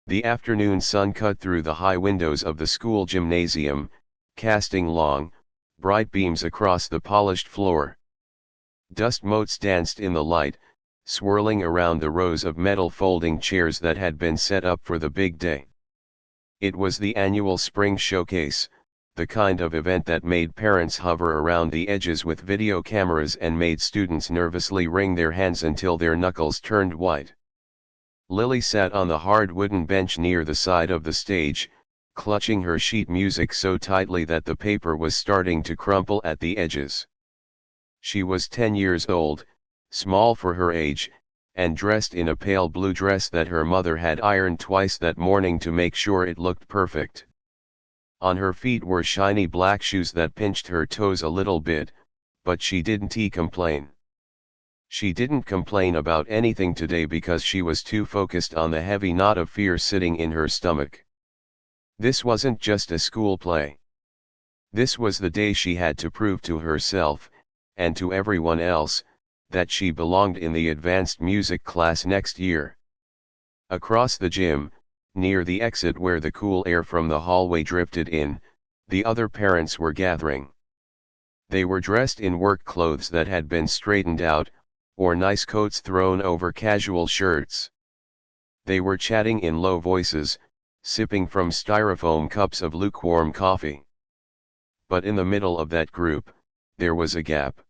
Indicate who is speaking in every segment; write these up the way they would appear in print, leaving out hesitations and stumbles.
Speaker 1: The afternoon sun cut through the high windows of the school gymnasium, casting long, bright beams across the polished floor. Dust motes danced in the light, swirling around the rows of metal folding chairs that had been set up for the big day. It was the annual spring showcase, the kind of event that made parents hover around the edges with video cameras and made students nervously wring their hands until their knuckles turned white. Lily sat on the hard wooden bench near the side of the stage, clutching her sheet music so tightly that the paper was starting to crumple at the edges. She was 10 years old, small for her age, and dressed in a pale blue dress that her mother had ironed twice that morning to make sure it looked perfect. On her feet were shiny black shoes that pinched her toes a little bit, but she didn't complain. She didn't complain about anything today because she was too focused on the heavy knot of fear sitting in her stomach. This wasn't just a school play. This was the day she had to prove to herself, and to everyone else, that she belonged in the advanced music class next year. Across the gym, near the exit where the cool air from the hallway drifted in, the other parents were gathering. They were dressed in work clothes that had been straightened out, or nice coats thrown over casual shirts. They were chatting in low voices, sipping from styrofoam cups of lukewarm coffee. But in the middle of that group, there was a gap.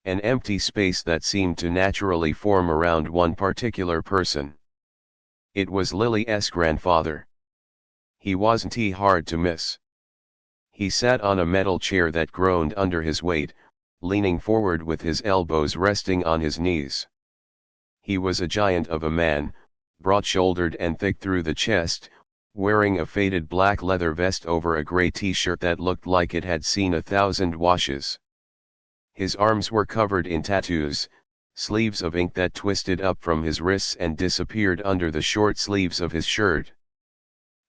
Speaker 1: An empty space that seemed to naturally form around one particular person. It was Lily's grandfather. He wasn't hard to miss. He sat on a metal chair that groaned under his weight, leaning forward with his elbows resting on his knees. He was a giant of a man, broad-shouldered and thick through the chest, wearing a faded black leather vest over a gray t-shirt that looked like it had seen 1,000 washes. His arms were covered in tattoos, sleeves of ink that twisted up from his wrists and disappeared under the short sleeves of his shirt.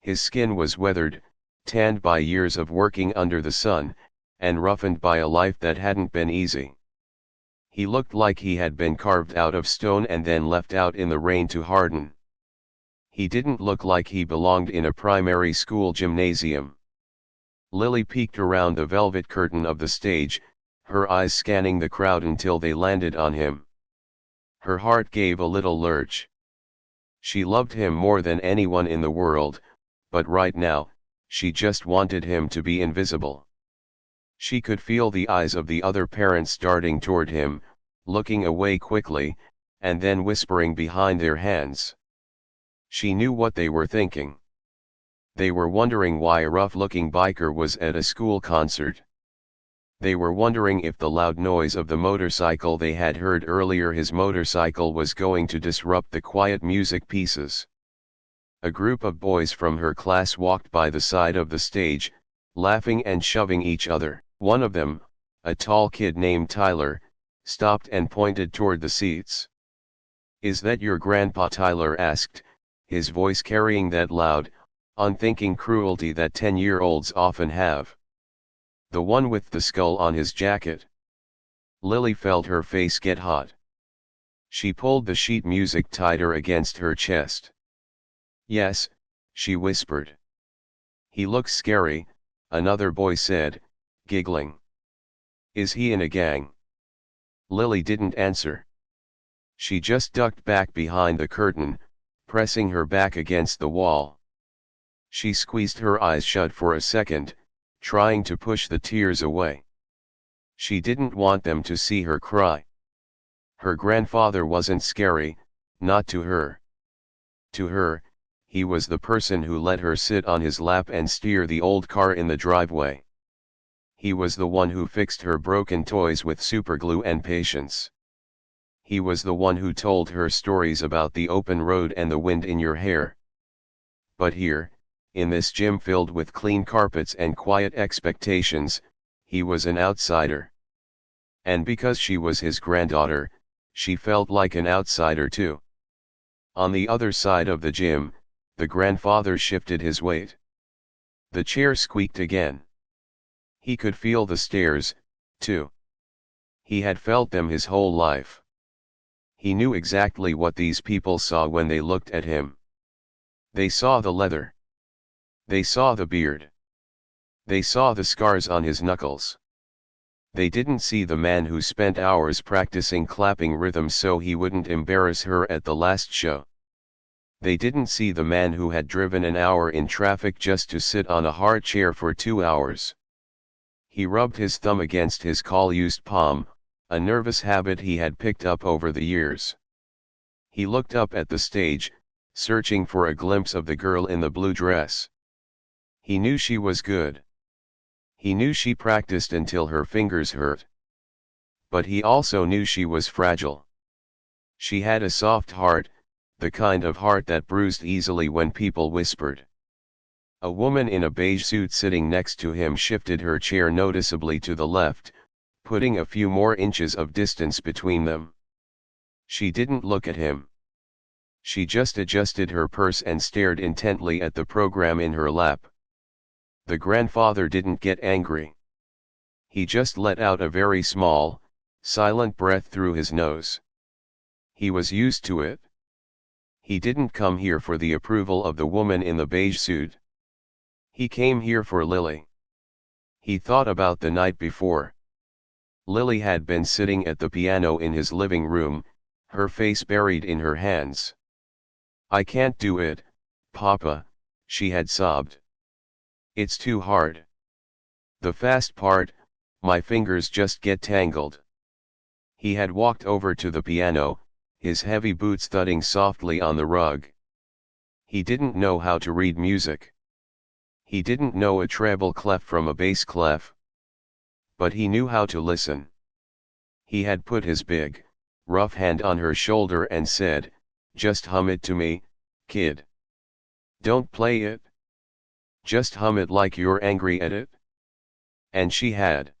Speaker 1: His skin was weathered, tanned by years of working under the sun, and roughened by a life that hadn't been easy. He looked like he had been carved out of stone and then left out in the rain to harden. He didn't look like he belonged in a primary school gymnasium. Lily peeked around the velvet curtain of the stage, her eyes scanning the crowd until they landed on him. Her heart gave a little lurch. She loved him more than anyone in the world, but right now, she just wanted him to be invisible. She could feel the eyes of the other parents darting toward him, looking away quickly, and then whispering behind their hands. She knew what they were thinking. They were wondering why a rough-looking biker was at a school concert. They were wondering if the loud noise of the motorcycle they had heard earlier, his motorcycle, was going to disrupt the quiet music pieces. A group of boys from her class walked by the side of the stage, laughing and shoving each other. One of them, a tall kid named Tyler, stopped and pointed toward the seats. "Is that your grandpa?" Tyler asked, his voice carrying that loud, unthinking cruelty that 10-year-olds often have. "The one with the skull on his jacket?" Lily felt her face get hot. She pulled the sheet music tighter against her chest. "Yes," she whispered. "He looks scary," another boy said, giggling. "Is he in a gang?" Lily didn't answer. She just ducked back behind the curtain, pressing her back against the wall. She squeezed her eyes shut for a second, trying to push the tears away. She didn't want them to see her cry. Her grandfather wasn't scary, not to her. To her, he was the person who let her sit on his lap and steer the old car in the driveway. He was the one who fixed her broken toys with superglue and patience. He was the one who told her stories about the open road and the wind in your hair. But here, in this gym filled with clean carpets and quiet expectations, he was an outsider. And because she was his granddaughter, she felt like an outsider too. On the other side of the gym, the grandfather shifted his weight. The chair squeaked again. He could feel the stares, too. He had felt them his whole life. He knew exactly what these people saw when they looked at him. They saw the leather. They saw the beard. They saw the scars on his knuckles. They didn't see the man who spent hours practicing clapping rhythms so he wouldn't embarrass her at the last show. They didn't see the man who had driven an hour in traffic just to sit on a hard chair for 2 hours. He rubbed his thumb against his call-used palm, a nervous habit he had picked up over the years. He looked up at the stage, searching for a glimpse of the girl in the blue dress. He knew she was good. He knew she practiced until her fingers hurt. But he also knew she was fragile. She had a soft heart, the kind of heart that bruised easily when people whispered. A woman in a beige suit sitting next to him shifted her chair noticeably to the left, putting a few more inches of distance between them. She didn't look at him. She just adjusted her purse and stared intently at the program in her lap. The grandfather didn't get angry. He just let out a very small, silent breath through his nose. He was used to it. He didn't come here for the approval of the woman in the beige suit. He came here for Lily. He thought about the night before. Lily had been sitting at the piano in his living room, her face buried in her hands. "I can't do it, Papa," she had sobbed. "It's too hard. The fast part, my fingers just get tangled." He had walked over to the piano, his heavy boots thudding softly on the rug. He didn't know how to read music. He didn't know a treble clef from a bass clef. But he knew how to listen. He had put his big, rough hand on her shoulder and said, "Just hum it to me, kid. Don't play it. Just hum it like you're angry at it." And she had.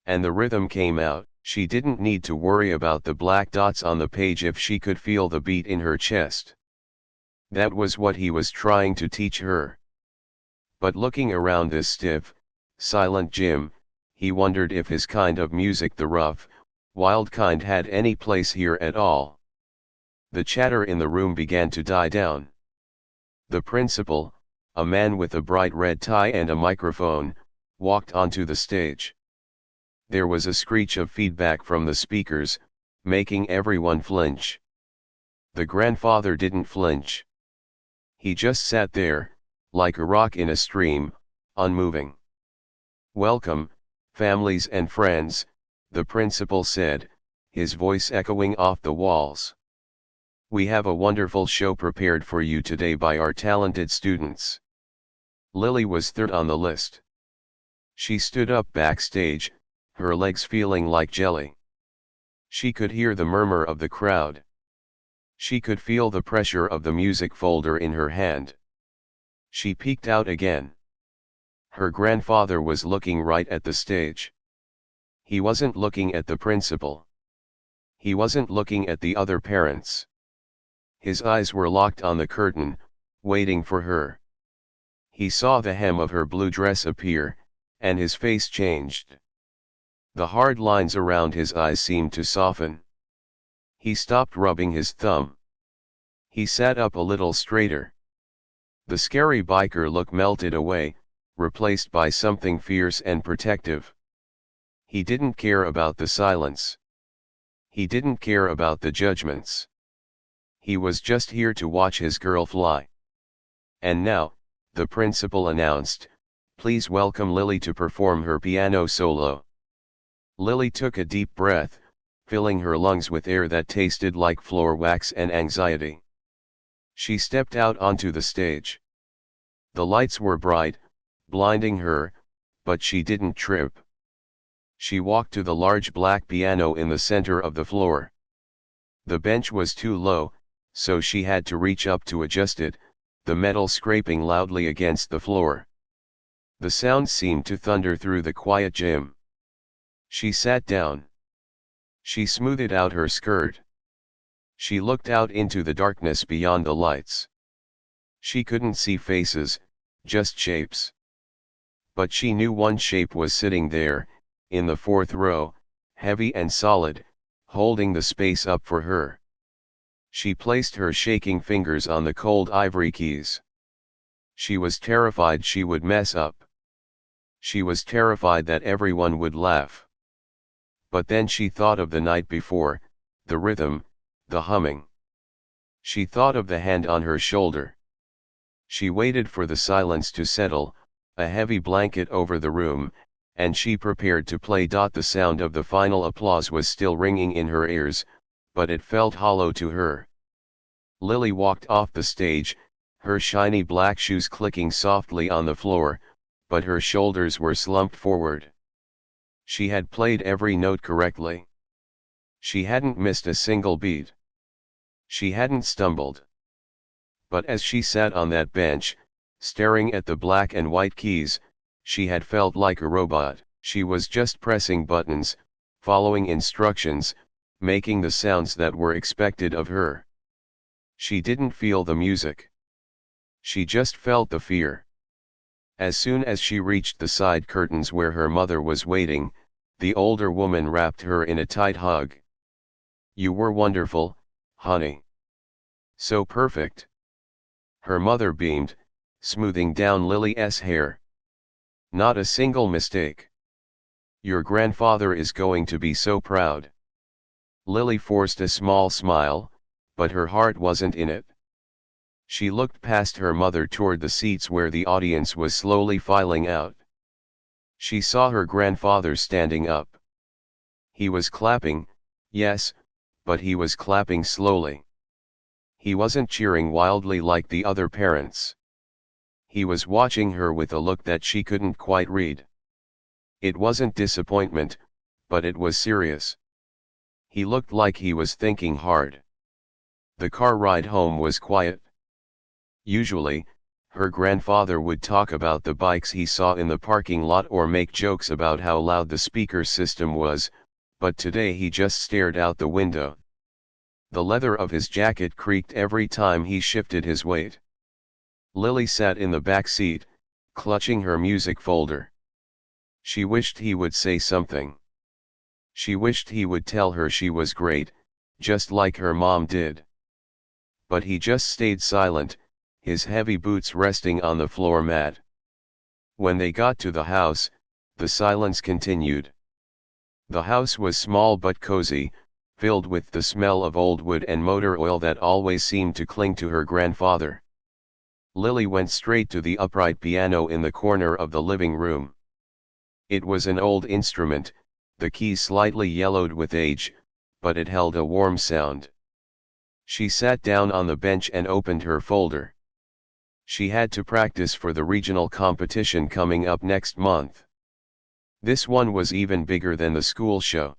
Speaker 1: And the rhythm came out. She didn't need to worry about the black dots on the page if she could feel the beat in her chest. That was what he was trying to teach her. But looking around this stiff, silent gym, he wondered if his kind of music, the rough, wild kind, had any place here at all. The chatter in the room began to die down. The principal, a man with a bright red tie and a microphone, walked onto the stage. There was a screech of feedback from the speakers, making everyone flinch. The grandfather didn't flinch. He just sat there, like a rock in a stream, unmoving. "Welcome, families and friends," the principal said, his voice echoing off the walls. "We have a wonderful show prepared for you today by our talented students." Lily was third on the list. She stood up backstage, her legs feeling like jelly. She could hear the murmur of the crowd. She could feel the pressure of the music folder in her hand. She peeked out again. Her grandfather was looking right at the stage. He wasn't looking at the principal. He wasn't looking at the other parents. His eyes were locked on the curtain, waiting for her. He saw the hem of her blue dress appear, and his face changed. The hard lines around his eyes seemed to soften. He stopped rubbing his thumb. He sat up a little straighter. The scary biker look melted away, replaced by something fierce and protective. He didn't care about the silence. He didn't care about the judgments. He was just here to watch his girl fly. "And now," the principal announced, "please welcome Lily to perform her piano solo." Lily took a deep breath, filling her lungs with air that tasted like floor wax and anxiety. She stepped out onto the stage. The lights were bright, blinding her, but she didn't trip. She walked to the large black piano in the center of the floor. The bench was too low, so she had to reach up to adjust it, the metal scraping loudly against the floor. The sound seemed to thunder through the quiet gym. She sat down. She smoothed out her skirt. She looked out into the darkness beyond the lights. She couldn't see faces, just shapes. But she knew one shape was sitting there, in the fourth row, heavy and solid, holding the space up for her. She placed her shaking fingers on the cold ivory keys. She was terrified she would mess up. She was terrified that everyone would laugh. But then she thought of the night before, the rhythm, the humming. She thought of the hand on her shoulder. She waited for the silence to settle, a heavy blanket over the room, and she prepared to play. The sound of the final applause was still ringing in her ears, but it felt hollow to her. Lily walked off the stage, her shiny black shoes clicking softly on the floor, but her shoulders were slumped forward. She had played every note correctly. She hadn't missed a single beat. She hadn't stumbled. But as she sat on that bench, staring at the black and white keys, she had felt like a robot. She was just pressing buttons, following instructions, making the sounds that were expected of her. She didn't feel the music. She just felt the fear. As soon as she reached the side curtains where her mother was waiting, the older woman wrapped her in a tight hug. "You were wonderful, honey. So perfect." Her mother beamed, smoothing down Lily's hair. "Not a single mistake. Your grandfather is going to be so proud." Lily forced a small smile, but her heart wasn't in it. She looked past her mother toward the seats where the audience was slowly filing out. She saw her grandfather standing up. He was clapping, yes, but he was clapping slowly. He wasn't cheering wildly like the other parents. He was watching her with a look that she couldn't quite read. It wasn't disappointment, but it was serious. He looked like he was thinking hard. The car ride home was quiet. Usually, her grandfather would talk about the bikes he saw in the parking lot or make jokes about how loud the speaker system was, but today he just stared out the window. The leather of his jacket creaked every time he shifted his weight. Lily sat in the back seat, clutching her music folder. She wished he would say something. She wished he would tell her she was great, just like her mom did. But he just stayed silent, his heavy boots resting on the floor mat. When they got to the house, the silence continued. The house was small but cozy, filled with the smell of old wood and motor oil that always seemed to cling to her grandfather. Lily went straight to the upright piano in the corner of the living room. It was an old instrument, the keys slightly yellowed with age, but it held a warm sound. She sat down on the bench and opened her folder. She had to practice for the regional competition coming up next month. This one was even bigger than the school show.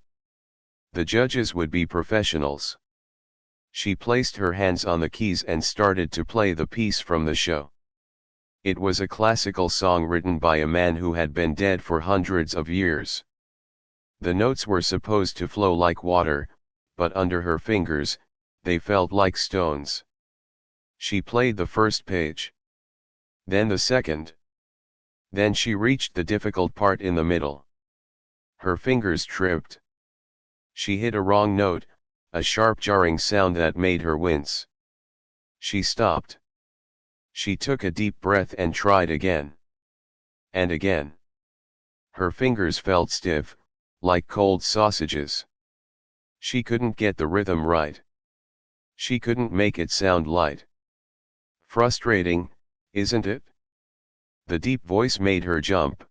Speaker 1: The judges would be professionals. She placed her hands on the keys and started to play the piece from the show. It was a classical song written by a man who had been dead for hundreds of years. The notes were supposed to flow like water, but under her fingers, they felt like stones. She played the first page. Then the second. Then she reached the difficult part in the middle. Her fingers tripped. She hit a wrong note, a sharp jarring sound that made her wince. She stopped. She took a deep breath and tried again. And again. Her fingers felt stiff, like cold sausages. She couldn't get the rhythm right. She couldn't make it sound light. Frustrating, isn't it? The deep voice made her jump.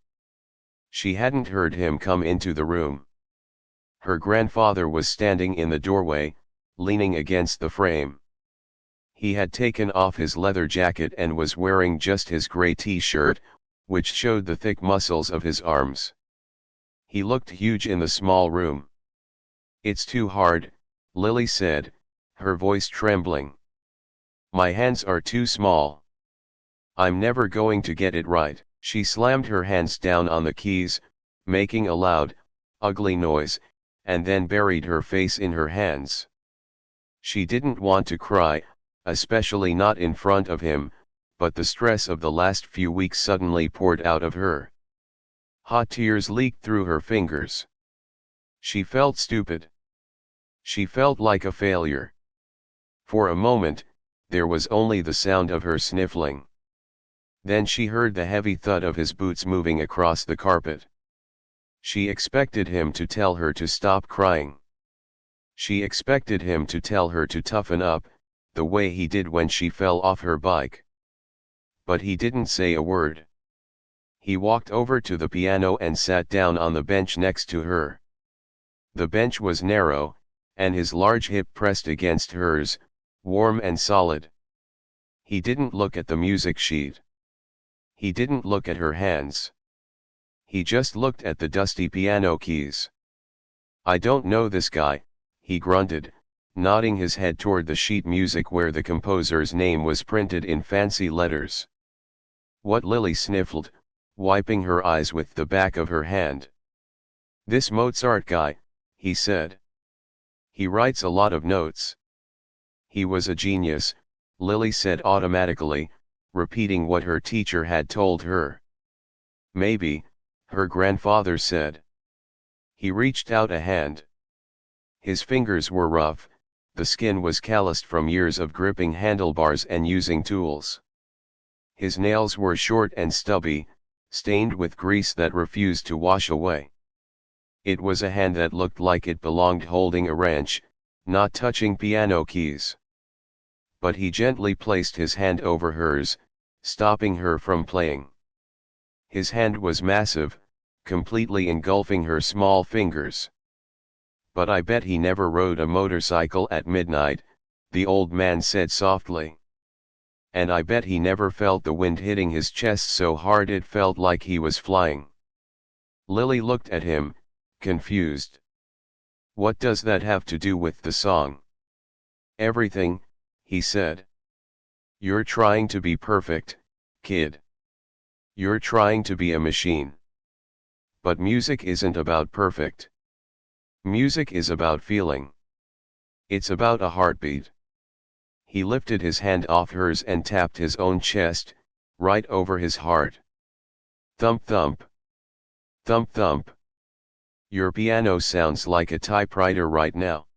Speaker 1: She hadn't heard him come into the room. Her grandfather was standing in the doorway, leaning against the frame. He had taken off his leather jacket and was wearing just his gray t-shirt, which showed the thick muscles of his arms. He looked huge in the small room. "It's too hard," Lily said, her voice trembling. "My hands are too small. I'm never going to get it right." She slammed her hands down on the keys, making a loud, ugly noise, and then buried her face in her hands. She didn't want to cry, especially not in front of him, but the stress of the last few weeks suddenly poured out of her. Hot tears leaked through her fingers. She felt stupid. She felt like a failure. For a moment, there was only the sound of her sniffling. Then she heard the heavy thud of his boots moving across the carpet. She expected him to tell her to stop crying. She expected him to tell her to toughen up, the way he did when she fell off her bike. But he didn't say a word. He walked over to the piano and sat down on the bench next to her. The bench was narrow, and his large hip pressed against hers, warm and solid. He didn't look at the music sheet. He didn't look at her hands. He just looked at the dusty piano keys. "I don't know this guy," he grunted, nodding his head toward the sheet music where the composer's name was printed in fancy letters. "What?" Lily sniffled, wiping her eyes with the back of her hand. "This Mozart guy," he said. "He writes a lot of notes." He was a genius, Lily said automatically, repeating what her teacher had told her. "Maybe," her grandfather said. He reached out a hand. His fingers were rough, the skin was calloused from years of gripping handlebars and using tools. His nails were short and stubby, stained with grease that refused to wash away. It was a hand that looked like it belonged holding a wrench, not touching piano keys. But he gently placed his hand over hers, stopping her from playing. His hand was massive, completely engulfing her small fingers. "But I bet he never rode a motorcycle at midnight," the old man said softly. "And I bet he never felt the wind hitting his chest so hard it felt like he was flying." Lily looked at him, confused. "What does that have to do with the song?" "Everything," he said. "You're trying to be perfect, kid. You're trying to be a machine. But music isn't about perfect. Music is about feeling. It's about a heartbeat." He lifted his hand off hers and tapped his own chest, right over his heart. Thump thump. Thump thump. "Your piano sounds like a typewriter right now.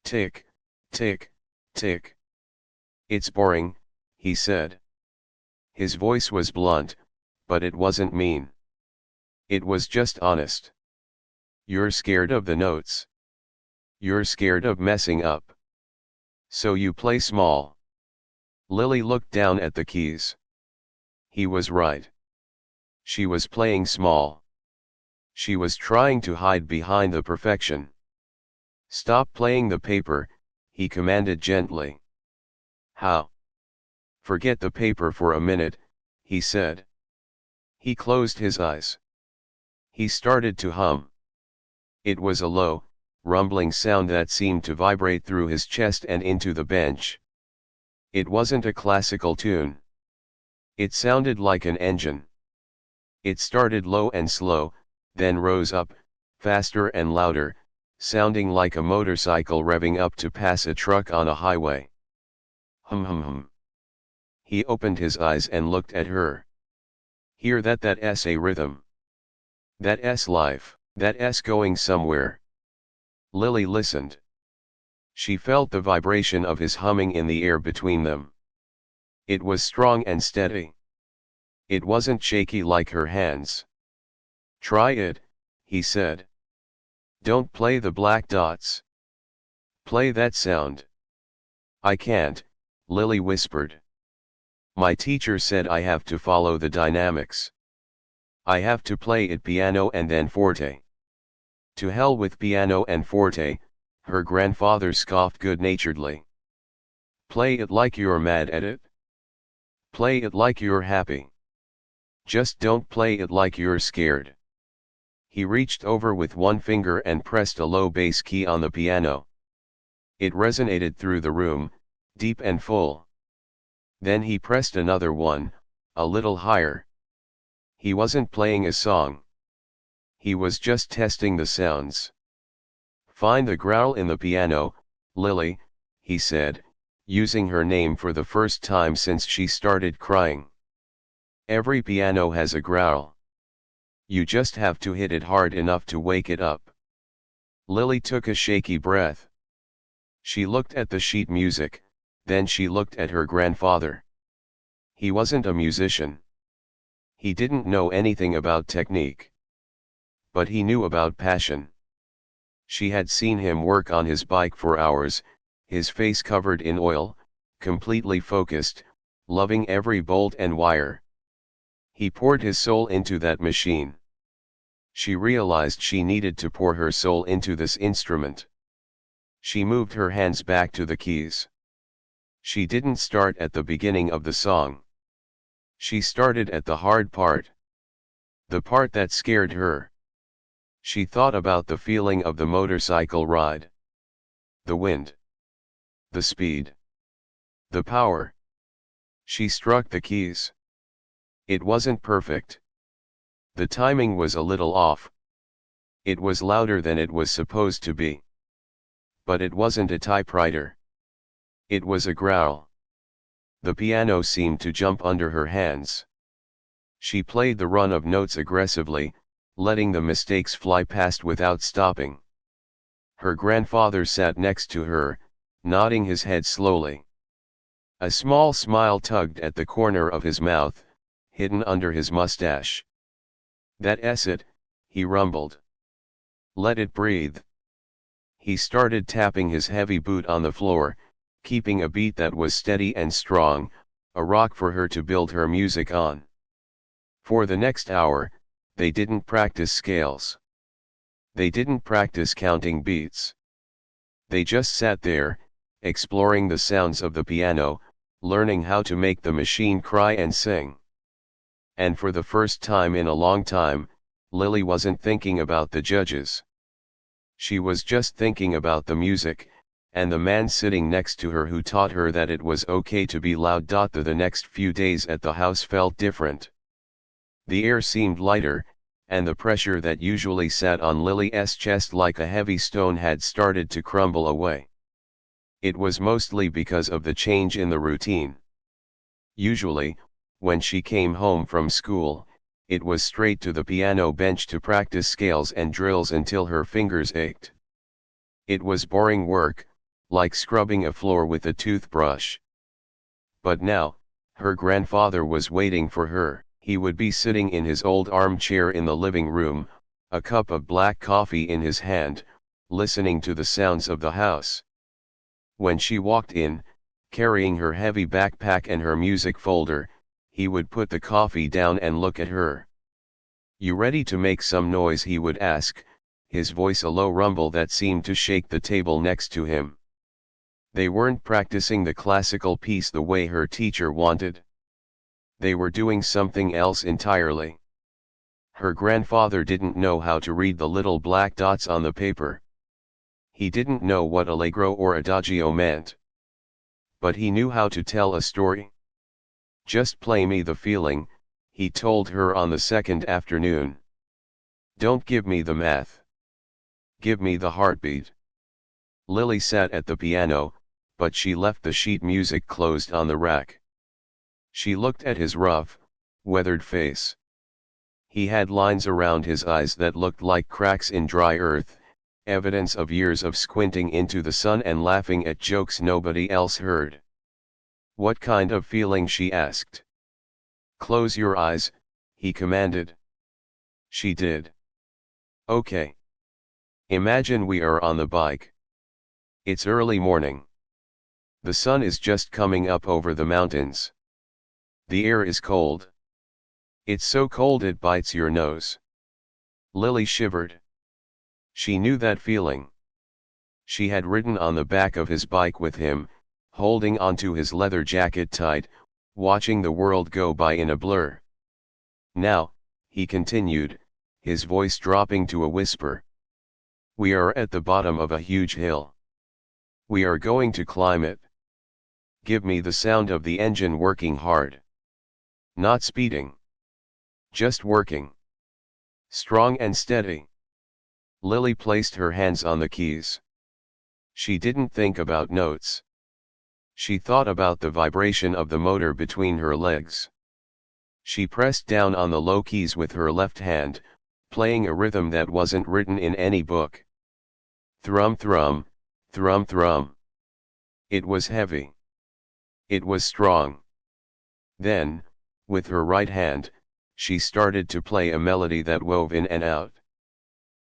Speaker 1: Tick, tick, tick." "It's boring," he said. His voice was blunt, but it wasn't mean. It was just honest. "You're scared of the notes. You're scared of messing up. So you play small." Lily looked down at the keys. He was right. She was playing small. She was trying to hide behind the perfection. "Stop playing the paper," he commanded gently. "How?" "Forget the paper for a minute," he said. He closed his eyes. He started to hum. It was a low, rumbling sound that seemed to vibrate through his chest and into the bench. It wasn't a classical tune. It sounded like an engine. It started low and slow, then rose up, faster and louder, sounding like a motorcycle revving up to pass a truck on a highway. Hum hum hum. He opened his eyes and looked at her. "Hear that? That's a rhythm. That's life. That's going somewhere." Lily listened. She felt the vibration of his humming in the air between them. It was strong and steady. It wasn't shaky like her hands. "Try it," he said. "Don't play the black dots. Play that sound." "I can't," Lily whispered. "My teacher said I have to follow the dynamics. I have to play it piano and then forte." "To hell with piano and forte," her grandfather scoffed good-naturedly. "Play it like you're mad at it. Play it like you're happy. Just don't play it like you're scared." He reached over with one finger and pressed a low bass key on the piano. It resonated through the room, deep and full. Then he pressed another one, a little higher. He wasn't playing a song. He was just testing the sounds. "Find the growl in the piano, Lily," he said, using her name for the first time since she started crying. "Every piano has a growl. You just have to hit it hard enough to wake it up." Lily took a shaky breath. She looked at the sheet music, Then she looked at her grandfather. He wasn't a musician. He didn't know anything about technique. But he knew about passion. She had seen him work on his bike for hours, his face covered in oil, completely focused, loving every bolt and wire. He poured his soul into that machine. She realized she needed to pour her soul into this instrument. She moved her hands back to the keys. She didn't start at the beginning of the song. She started at the hard part. The part that scared her. She thought about the feeling of the motorcycle ride. The wind. The speed. The power. She struck the keys. It wasn't perfect. The timing was a little off. It was louder than it was supposed to be. But it wasn't a typewriter. It was a growl. The piano seemed to jump under her hands. She played the run of notes aggressively, letting the mistakes fly past without stopping. Her grandfather sat next to her, nodding his head slowly. A small smile tugged at the corner of his mouth, hidden under his mustache. "That's it," he rumbled. "Let it breathe." He started tapping his heavy boot on the floor, keeping a beat that was steady and strong, a rock for her to build her music on. For the next hour, they didn't practice scales. They didn't practice counting beats. They just sat there, exploring the sounds of the piano, learning how to make the machine cry and sing. And for the first time in a long time, Lily wasn't thinking about the judges. She was just thinking about the music, and the man sitting next to her who taught her that it was okay to be loud. The next few days at the house felt different. The air seemed lighter, and the pressure that usually sat on Lily's chest like a heavy stone had started to crumble away. It was mostly because of the change in the routine. Usually, when she came home from school, it was straight to the piano bench to practice scales and drills until her fingers ached. It was boring work, like scrubbing a floor with a toothbrush. But now, her grandfather was waiting for her. He would be sitting in his old armchair in the living room, a cup of black coffee in his hand, listening to the sounds of the house. When she walked in, carrying her heavy backpack and her music folder, he would put the coffee down and look at her. "You ready to make some noise?" he would ask, his voice a low rumble that seemed to shake the table next to him. They weren't practicing the classical piece the way her teacher wanted. They were doing something else entirely. Her grandfather didn't know how to read the little black dots on the paper. He didn't know what allegro or adagio meant. But he knew how to tell a story. "Just play me the feeling," he told her on the second afternoon. "Don't give me the math. Give me the heartbeat." Lily sat at the piano, but she left the sheet music closed on the rack. She looked at his rough, weathered face. He had lines around his eyes that looked like cracks in dry earth, evidence of years of squinting into the sun and laughing at jokes nobody else heard. "What kind of feeling?" she asked. "Close your eyes," he commanded. She did. "Okay. Imagine we are on the bike. It's early morning. The sun is just coming up over the mountains. The air is cold. It's so cold it bites your nose." Lily shivered. She knew that feeling. She had ridden on the back of his bike with him, holding onto his leather jacket tight, watching the world go by in a blur. "Now," he continued, his voice dropping to a whisper, "we are at the bottom of a huge hill. We are going to climb it. Give me the sound of the engine working hard. Not speeding. Just working. Strong and steady." Lily placed her hands on the keys. She didn't think about notes. She thought about the vibration of the motor between her legs. She pressed down on the low keys with her left hand, playing a rhythm that wasn't written in any book. Thrum thrum, thrum thrum. It was heavy. It was strong. Then, with her right hand, she started to play a melody that wove in and out.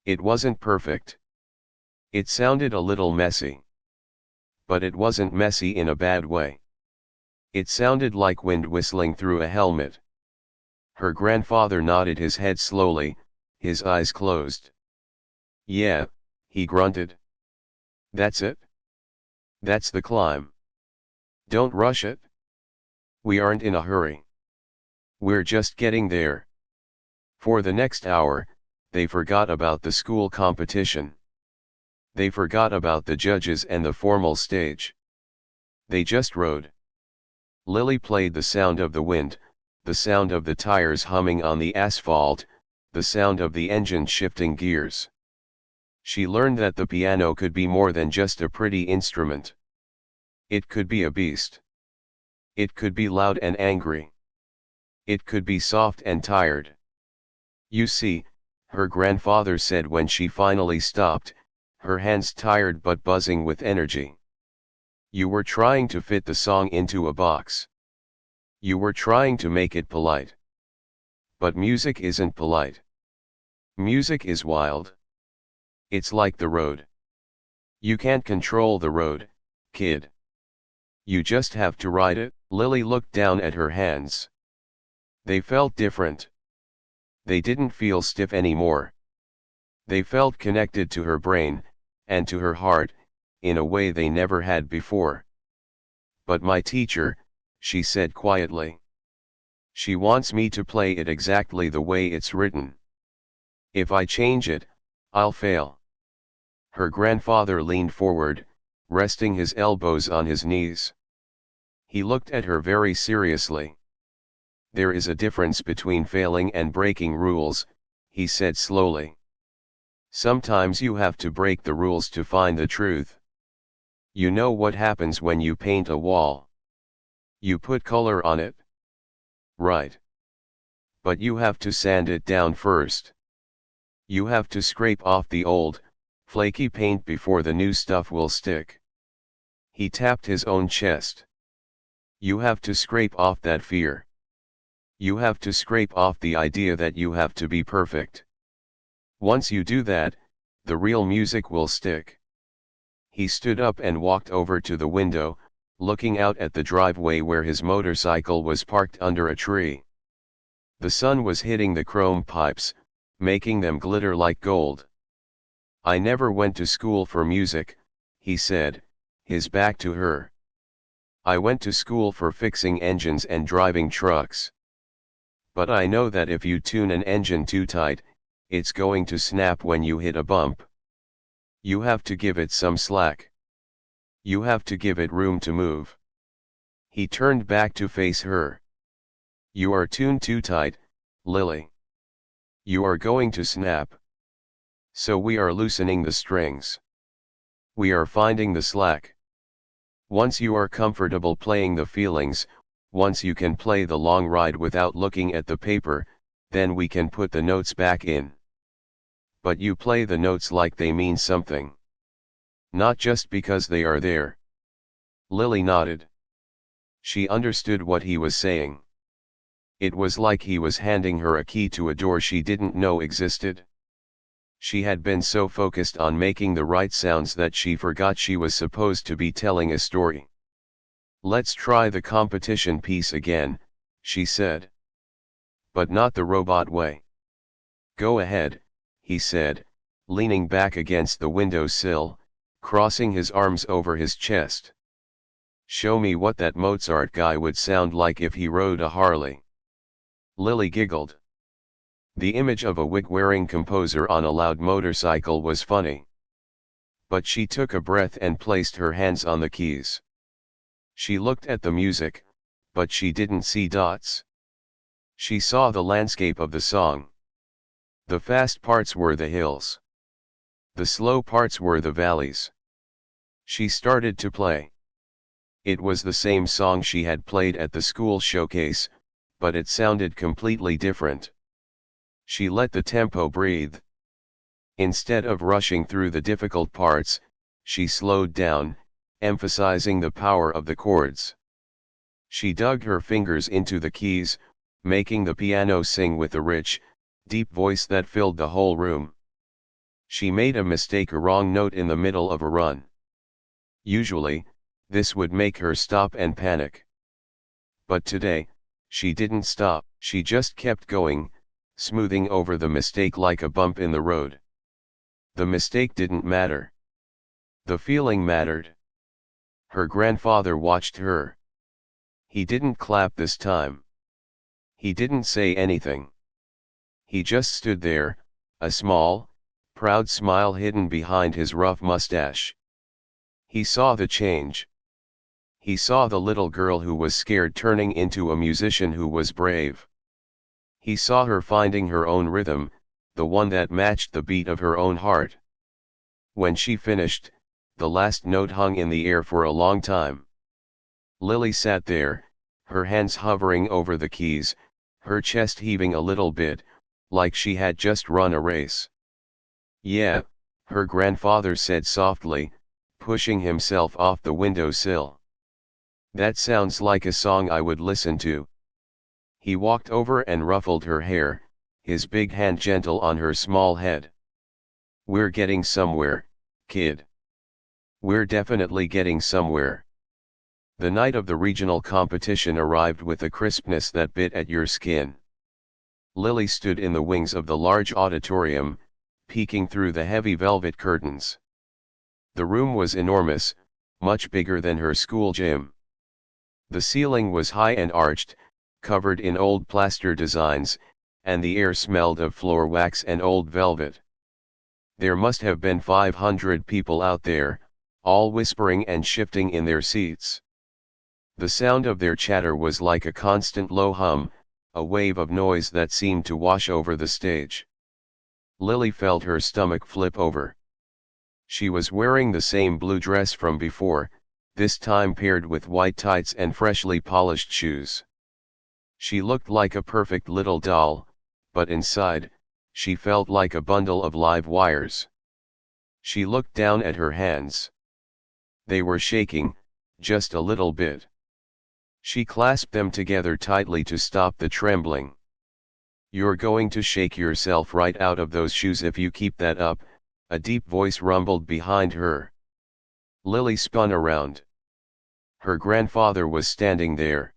Speaker 1: It wasn't perfect. It sounded a little messy. But it wasn't messy in a bad way. It sounded like wind whistling through a helmet. Her grandfather nodded his head slowly, his eyes closed. "Yeah," he grunted. "That's it. That's the climb. Don't rush it. We aren't in a hurry. We're just getting there." For the next hour, they forgot about the school competition. They forgot about the judges and the formal stage. They just rode. Lily played the sound of the wind, the sound of the tires humming on the asphalt, the sound of the engine shifting gears. She learned that the piano could be more than just a pretty instrument. It could be a beast. It could be loud and angry. It could be soft and tired. "You see," her grandfather said when she finally stopped, her hands tired but buzzing with energy. "You were trying to fit the song into a box. You were trying to make it polite. But music isn't polite. Music is wild. It's like the road. You can't control the road, kid. You just have to ride it." Lily looked down at her hands. They felt different. They didn't feel stiff anymore. They felt connected to her brain, and to her heart, in a way they never had before. "But my teacher," she said quietly. "She wants me to play it exactly the way it's written. If I change it, I'll fail." Her grandfather leaned forward, resting his elbows on his knees. He looked at her very seriously. "There is a difference between failing and breaking rules," he said slowly. "Sometimes you have to break the rules to find the truth. You know what happens when you paint a wall? You put color on it. Right. But you have to sand it down first. You have to scrape off the old, flaky paint before the new stuff will stick." He tapped his own chest. "You have to scrape off that fear. You have to scrape off the idea that you have to be perfect. Once you do that, the real music will stick." He stood up and walked over to the window, looking out at the driveway where his motorcycle was parked under a tree. The sun was hitting the chrome pipes, making them glitter like gold. "I never went to school for music," he said, his back to her. "I went to school for fixing engines and driving trucks. But I know that if you tune an engine too tight, it's going to snap when you hit a bump. You have to give it some slack. You have to give it room to move." He turned back to face her. "You are tuned too tight, Lily. You are going to snap. So we are loosening the strings. We are finding the slack. Once you are comfortable playing the feelings, once you can play the long ride without looking at the paper, then we can put the notes back in. But you play the notes like they mean something. Not just because they are there." Lily nodded. She understood what he was saying. It was like he was handing her a key to a door she didn't know existed. She had been so focused on making the right sounds that she forgot she was supposed to be telling a story. "Let's try the competition piece again," she said. "But not the robot way." "Go ahead," he said, leaning back against the windowsill, crossing his arms over his chest. "Show me what that Mozart guy would sound like if he rode a Harley." Lily giggled. The image of a wig-wearing composer on a loud motorcycle was funny. But she took a breath and placed her hands on the keys. She looked at the music, but she didn't see dots. She saw the landscape of the song. The fast parts were the hills. The slow parts were the valleys. She started to play. It was the same song she had played at the school showcase, but it sounded completely different. She let the tempo breathe. Instead of rushing through the difficult parts, she slowed down, emphasizing the power of the chords. She dug her fingers into the keys, making the piano sing with a rich, deep voice that filled the whole room. She made a mistake, a wrong note in the middle of a run. Usually, this would make her stop and panic. But today, she didn't stop. She just kept going, smoothing over the mistake like a bump in the road. The mistake didn't matter. The feeling mattered. Her grandfather watched her. He didn't clap this time. He didn't say anything. He just stood there, a small, proud smile hidden behind his rough mustache. He saw the change. He saw the little girl who was scared turning into a musician who was brave. He saw her finding her own rhythm, the one that matched the beat of her own heart. When she finished, the last note hung in the air for a long time. Lily sat there, her hands hovering over the keys, her chest heaving a little bit, like she had just run a race. "Yeah," her grandfather said softly, pushing himself off the windowsill. "That sounds like a song I would listen to." He walked over and ruffled her hair, his big hand gentle on her small head. "We're getting somewhere, kid. We're definitely getting somewhere." The night of the regional competition arrived with a crispness that bit at your skin. Lily stood in the wings of the large auditorium, peeking through the heavy velvet curtains. The room was enormous, much bigger than her school gym. The ceiling was high and arched, covered in old plaster designs, and the air smelled of floor wax and old velvet. There must have been 500 people out there, all whispering and shifting in their seats. The sound of their chatter was like a constant low hum, a wave of noise that seemed to wash over the stage. Lily felt her stomach flip over. She was wearing the same blue dress from before, this time paired with white tights and freshly polished shoes. She looked like a perfect little doll, but inside, she felt like a bundle of live wires. She looked down at her hands. They were shaking, just a little bit. She clasped them together tightly to stop the trembling. "You're going to shake yourself right out of those shoes if you keep that up," a deep voice rumbled behind her. Lily spun around. Her grandfather was standing there.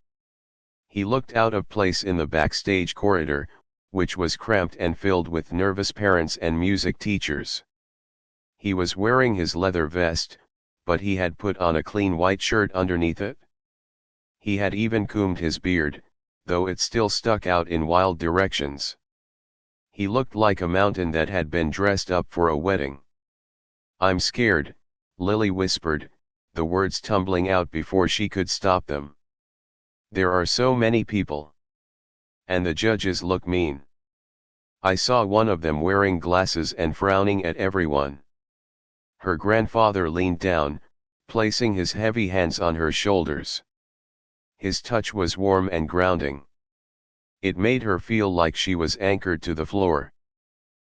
Speaker 1: He looked out of place in the backstage corridor, which was cramped and filled with nervous parents and music teachers. He was wearing his leather vest, but he had put on a clean white shirt underneath it. He had even combed his beard, though it still stuck out in wild directions. He looked like a mountain that had been dressed up for a wedding. "I'm scared," Lily whispered, the words tumbling out before she could stop them. "There are so many people. And the judges look mean. I saw one of them wearing glasses and frowning at everyone." Her grandfather leaned down, placing his heavy hands on her shoulders. His touch was warm and grounding. It made her feel like she was anchored to the floor.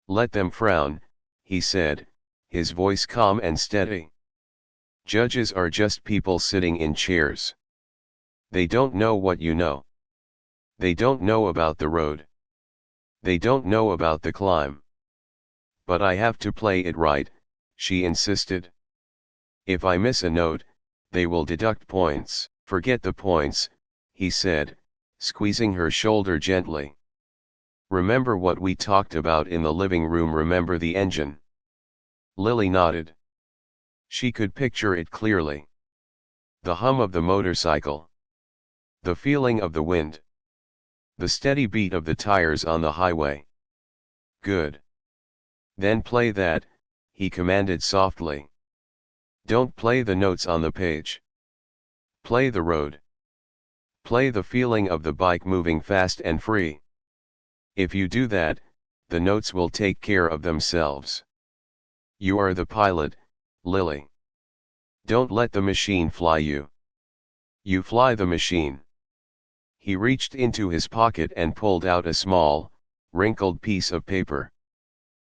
Speaker 1: "Let them frown," he said, his voice calm and steady. "Judges are just people sitting in chairs. They don't know what you know. They don't know about the road. They don't know about the climb." "But I have to play it right," she insisted. "If I miss a note, they will deduct points." "Forget the points," he said, squeezing her shoulder gently. "Remember what we talked about in the living room, remember the engine?" Lily nodded. She could picture it clearly. The hum of the motorcycle. The feeling of the wind. The steady beat of the tires on the highway. "Good. Then play that," he commanded softly. "Don't play the notes on the page. Play the road. Play the feeling of the bike moving fast and free. If you do that, the notes will take care of themselves. You are the pilot, Lily. Don't let the machine fly you. You fly the machine." He reached into his pocket and pulled out a small, wrinkled piece of paper.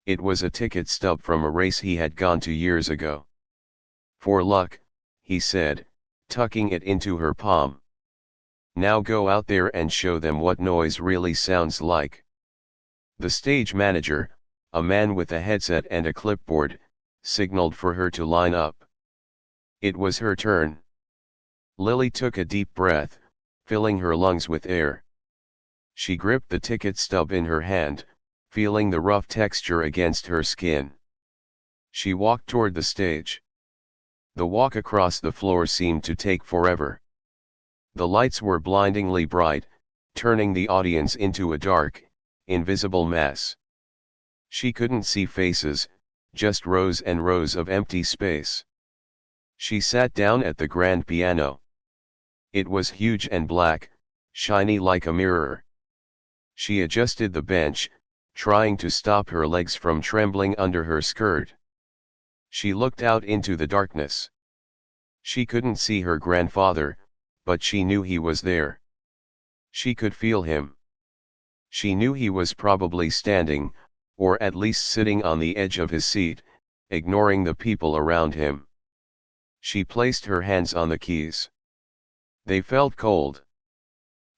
Speaker 1: It was a ticket stub from a race he had gone to years ago. "For luck," he said, tucking it into her palm. Now go out there and show them what noise really sounds like. The stage manager, a man with a headset and a clipboard, signaled for her to line up. It was her turn. Lily took a deep breath, filling her lungs with air. She gripped the ticket stub in her hand, feeling the rough texture against her skin. She walked toward the stage. The walk across the floor seemed to take forever. The lights were blindingly bright, turning the audience into a dark, invisible mess. She couldn't see faces, just rows and rows of empty space. She sat down at the grand piano. It was huge and black, shiny like a mirror. She adjusted the bench, trying to stop her legs from trembling under her skirt. She looked out into the darkness. She couldn't see her grandfather, but she knew he was there. She could feel him. She knew he was probably standing, or at least sitting on the edge of his seat, ignoring the people around him. She placed her hands on the keys. They felt cold.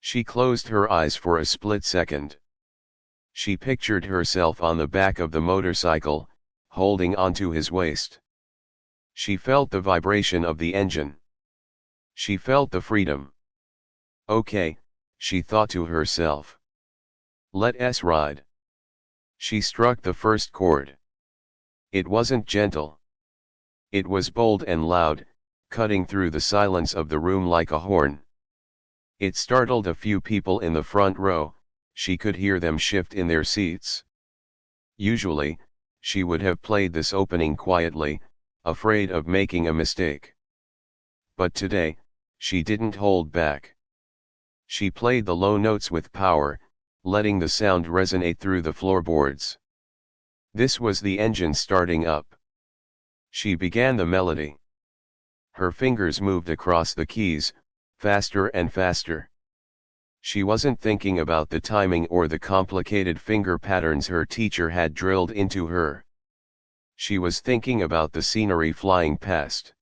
Speaker 1: She closed her eyes for a split second. She pictured herself on the back of the motorcycle, holding onto his waist. She felt the vibration of the engine. She felt the freedom. Okay, she thought to herself. Let us ride. She struck the first chord. It wasn't gentle. It was bold and loud, cutting through the silence of the room like a horn. It startled a few people in the front row. She could hear them shift in their seats. Usually, she would have played this opening quietly, afraid of making a mistake. But today, she didn't hold back. She played the low notes with power, letting the sound resonate through the floorboards. This was the engine starting up. She began the melody. Her fingers moved across the keys, faster and faster. She wasn't thinking about the timing or the complicated finger patterns her teacher had drilled into her. She was thinking about the scenery flying past.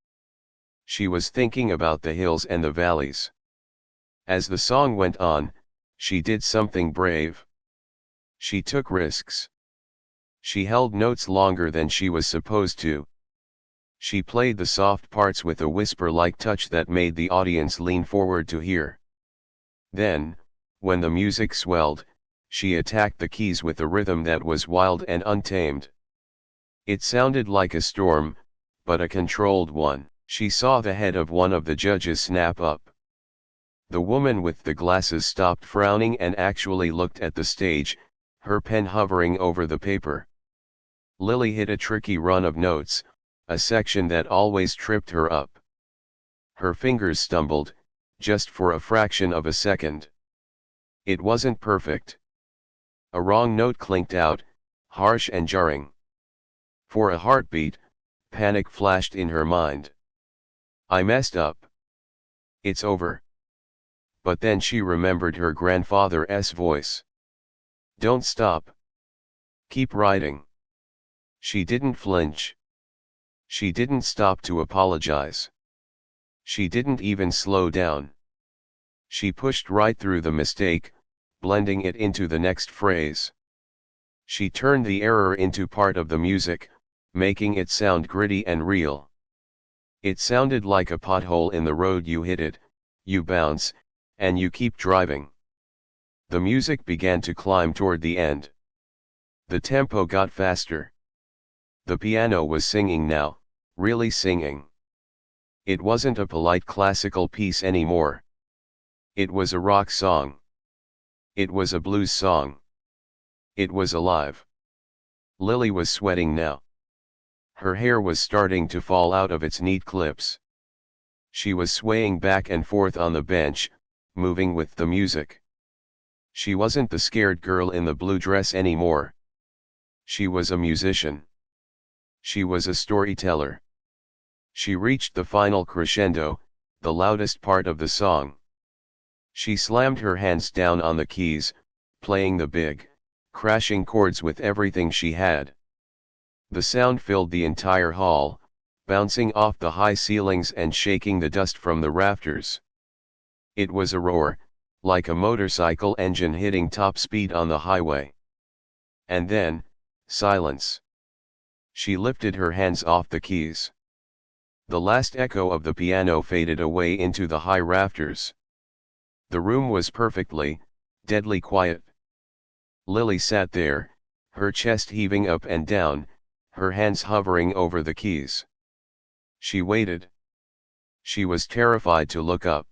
Speaker 1: She was thinking about the hills and the valleys. As the song went on, she did something brave. She took risks. She held notes longer than she was supposed to. She played the soft parts with a whisper-like touch that made the audience lean forward to hear. Then, when the music swelled, she attacked the keys with a rhythm that was wild and untamed. It sounded like a storm, but a controlled one. She saw the head of one of the judges snap up. The woman with the glasses stopped frowning and actually looked at the stage, her pen hovering over the paper. Lily hit a tricky run of notes, a section that always tripped her up. Her fingers stumbled, just for a fraction of a second. It wasn't perfect. A wrong note clinked out, harsh and jarring. For a heartbeat, panic flashed in her mind. I messed up. It's over. But then she remembered her grandfather's voice. Don't stop. Keep writing. She didn't flinch. She didn't stop to apologize. She didn't even slow down. She pushed right through the mistake, blending it into the next phrase. She turned the error into part of the music, making it sound gritty and real. It sounded like a pothole in the road. You hit it, you bounce, and you keep driving. The music began to climb toward the end. The tempo got faster. The piano was singing now, really singing. It wasn't a polite classical piece anymore. It was a rock song. It was a blues song. It was alive. Lily was sweating now. Her hair was starting to fall out of its neat clips. She was swaying back and forth on the bench, moving with the music. She wasn't the scared girl in the blue dress anymore. She was a musician. She was a storyteller. She reached the final crescendo, the loudest part of the song. She slammed her hands down on the keys, playing the big, crashing chords with everything she had. The sound filled the entire hall, bouncing off the high ceilings and shaking the dust from the rafters. It was a roar, like a motorcycle engine hitting top speed on the highway. And then, silence. She lifted her hands off the keys. The last echo of the piano faded away into the high rafters. The room was perfectly, deadly quiet. Lily sat there, her chest heaving up and down, her hands hovering over the keys. She waited. She was terrified to look up.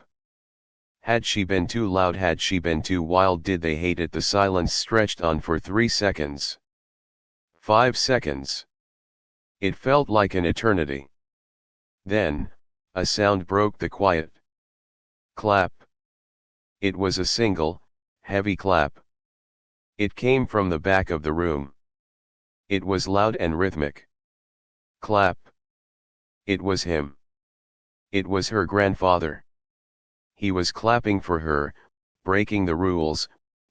Speaker 1: Had she been too loud? Had she been too wild? Did they hate it? The silence stretched on for 3 seconds. 5 seconds. It felt like an eternity. Then, a sound broke the quiet. Clap. It was a single, heavy clap. It came from the back of the room. It was loud and rhythmic. Clap. It was him. It was her grandfather. He was clapping for her, breaking the rules,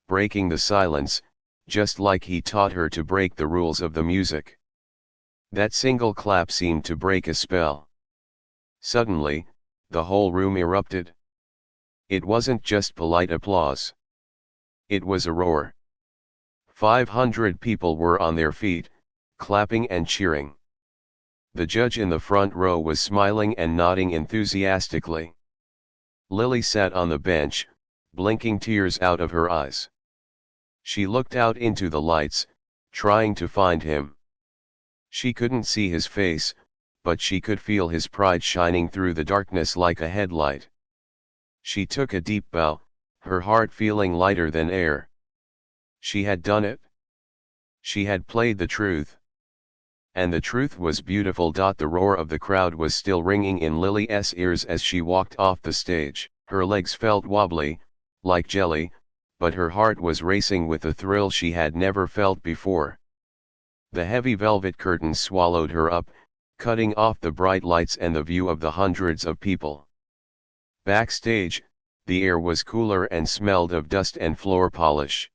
Speaker 1: breaking the silence, just like he taught her to break the rules of the music. That single clap seemed to break a spell. Suddenly, the whole room erupted. It wasn't just polite applause. It was a roar. 500 people were on their feet, clapping and cheering. The judge in the front row was smiling and nodding enthusiastically. Lily sat on the bench, blinking tears out of her eyes. She looked out into the lights, trying to find him. She couldn't see his face, but she could feel his pride shining through the darkness like a headlight. She took a deep bow, her heart feeling lighter than air. She had done it. She had played the truth. And the truth was beautiful. The roar of the crowd was still ringing in Lily's ears as she walked off the stage. Her legs felt wobbly, like jelly, but her heart was racing with a thrill she had never felt before. The heavy velvet curtains swallowed her up, cutting off the bright lights and the view of the hundreds of people. Backstage, the air was cooler and smelled of dust and floor polish.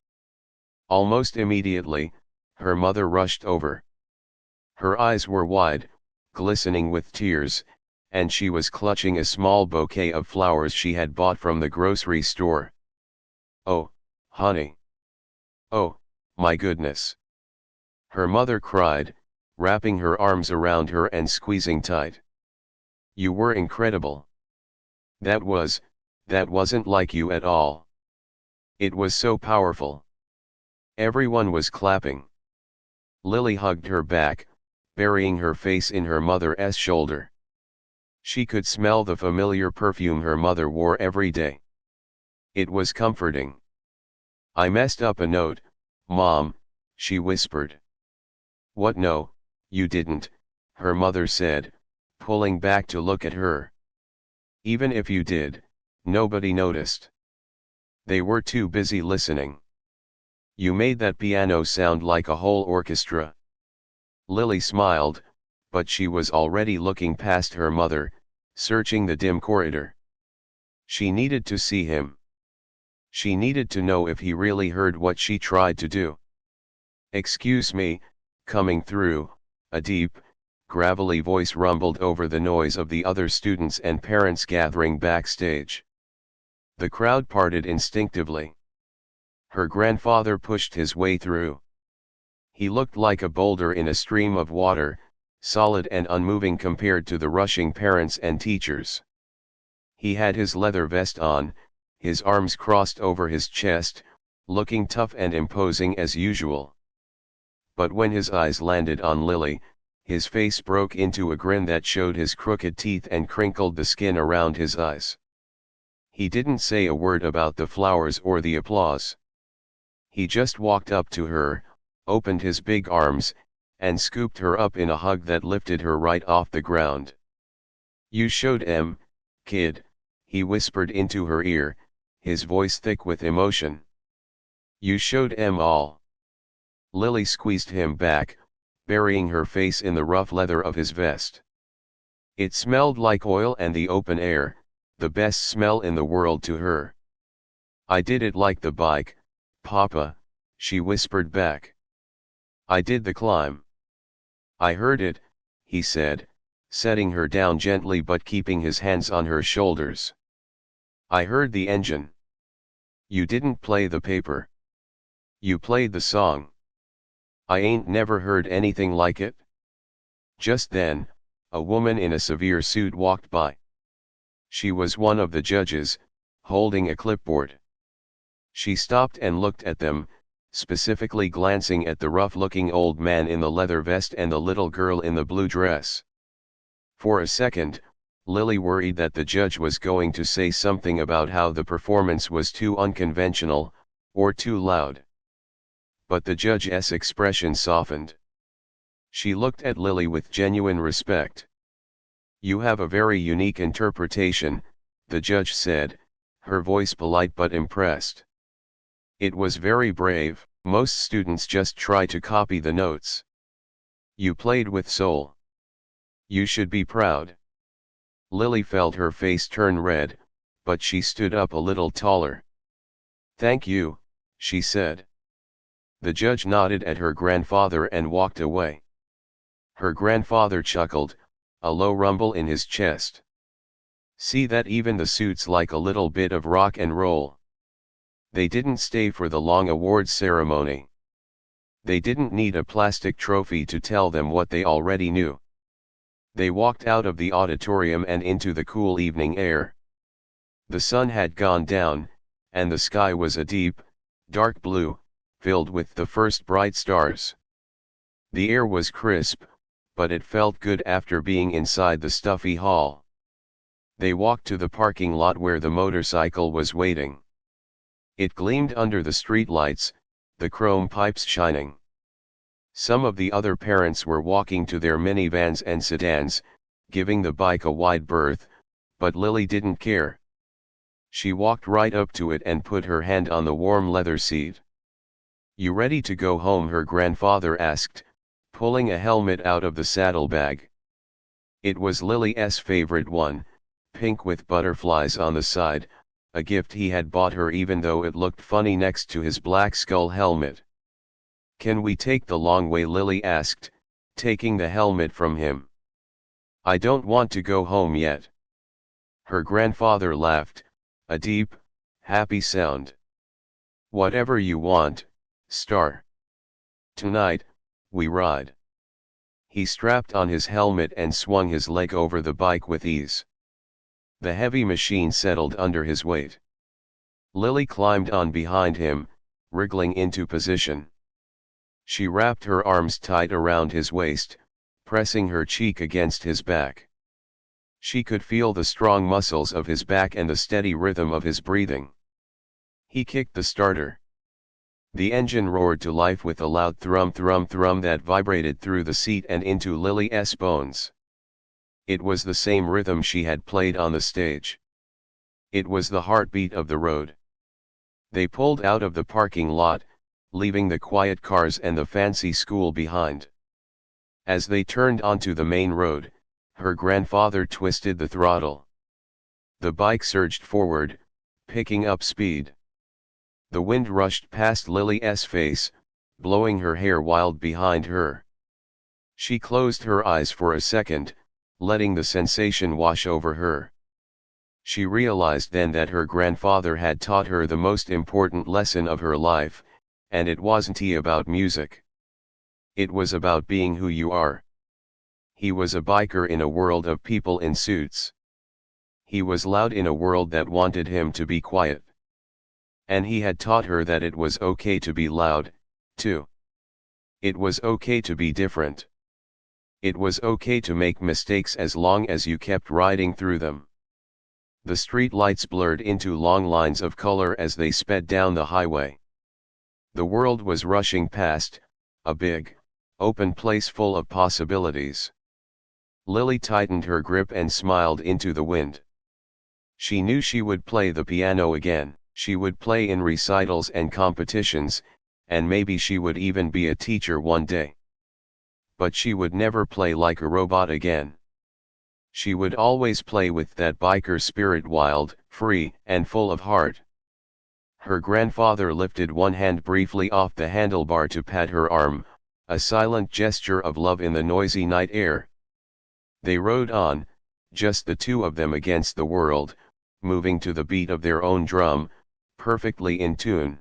Speaker 1: Almost immediately, her mother rushed over. Her eyes were wide, glistening with tears, and she was clutching a small bouquet of flowers she had bought from the grocery store. "Oh, honey. Oh, my goodness." Her mother cried, wrapping her arms around her and squeezing tight. "You were incredible. That wasn't like you at all. It was so powerful." Everyone was clapping. Lily hugged her back, burying her face in her mother's shoulder. She could smell the familiar perfume her mother wore every day. It was comforting. "I messed up a note, Mom," she whispered. "What? No, you didn't," her mother said, pulling back to look at her. "Even if you did, nobody noticed. They were too busy listening. You made that piano sound like a whole orchestra." Lily smiled, but she was already looking past her mother, searching the dim corridor. She needed to see him. She needed to know if he really heard what she tried to do. "Excuse me," coming through, a deep, gravelly voice rumbled over the noise of the other students and parents gathering backstage. The crowd parted instinctively. Her grandfather pushed his way through. He looked like a boulder in a stream of water, solid and unmoving compared to the rushing parents and teachers. He had his leather vest on, his arms crossed over his chest, looking tough and imposing as usual. But when his eyes landed on Lily, his face broke into a grin that showed his crooked teeth and crinkled the skin around his eyes. He didn't say a word about the flowers or the applause. He just walked up to her, opened his big arms, and scooped her up in a hug that lifted her right off the ground. "You showed 'em, kid," he whispered into her ear, his voice thick with emotion. "You showed 'em all." Lily squeezed him back, burying her face in the rough leather of his vest. It smelled like oil and the open air, the best smell in the world to her. "I did it like the bike, Papa," she whispered back. "I did the climb." "I heard it," he said, setting her down gently but keeping his hands on her shoulders. "I heard the engine." You didn't play the paper. You played the song. I ain't never heard anything like it. Just then, a woman in a severe suit walked by. She was one of the judges, holding a clipboard. She stopped and looked at them, specifically glancing at the rough-looking old man in the leather vest and the little girl in the blue dress. For a second, Lily worried that the judge was going to say something about how the performance was too unconventional, or too loud. But the judge's expression softened. She looked at Lily with genuine respect. "You have a very unique interpretation," the judge said, her voice polite but impressed. "It was very brave. Most students just try to copy the notes. You played with soul. You should be proud." Lily felt her face turn red, but she stood up a little taller. "Thank you," she said. The judge nodded at her grandfather and walked away. Her grandfather chuckled, a low rumble in his chest. "See that even the suits like a little bit of rock and roll." They didn't stay for the long awards ceremony. They didn't need a plastic trophy to tell them what they already knew. They walked out of the auditorium and into the cool evening air. The sun had gone down, and the sky was a deep, dark blue, filled with the first bright stars. The air was crisp, but it felt good after being inside the stuffy hall. They walked to the parking lot where the motorcycle was waiting. It gleamed under the streetlights, the chrome pipes shining. Some of the other parents were walking to their minivans and sedans, giving the bike a wide berth, but Lily didn't care. She walked right up to it and put her hand on the warm leather seat. "You ready to go home?" her grandfather asked, pulling a helmet out of the saddlebag. It was Lily's favorite one, pink with butterflies on the side, a gift he had bought her even though it looked funny next to his black skull helmet. "Can we take the long way?" Lily asked, taking the helmet from him. "I don't want to go home yet." Her grandfather laughed, a deep, happy sound. "Whatever you want, Star. Tonight, we ride." He strapped on his helmet and swung his leg over the bike with ease. The heavy machine settled under his weight. Lily climbed on behind him, wriggling into position. She wrapped her arms tight around his waist, pressing her cheek against his back. She could feel the strong muscles of his back and the steady rhythm of his breathing. He kicked the starter. The engine roared to life with a loud thrum thrum thrum that vibrated through the seat and into Lily's bones. It was the same rhythm she had played on the stage. It was the heartbeat of the road. They pulled out of the parking lot, leaving the quiet cars and the fancy school behind. As they turned onto the main road, her grandfather twisted the throttle. The bike surged forward, picking up speed. The wind rushed past Lily's face, blowing her hair wild behind her. She closed her eyes for a second, letting the sensation wash over her. She realized then that her grandfather had taught her the most important lesson of her life, and it wasn't about music. It was about being who you are. He was a biker in a world of people in suits. He was loud in a world that wanted him to be quiet. And he had taught her that it was okay to be loud, too. It was okay to be different. It was okay to make mistakes as long as you kept riding through them. The street lights blurred into long lines of color as they sped down the highway. The world was rushing past, a big, open place full of possibilities. Lily tightened her grip and smiled into the wind. She knew she would play the piano again. She would play in recitals and competitions, and maybe she would even be a teacher one day. But she would never play like a robot again. She would always play with that biker spirit, wild, free, and full of heart. Her grandfather lifted one hand briefly off the handlebar to pat her arm, a silent gesture of love in the noisy night air. They rode on, just the two of them against the world, moving to the beat of their own drum, perfectly in tune.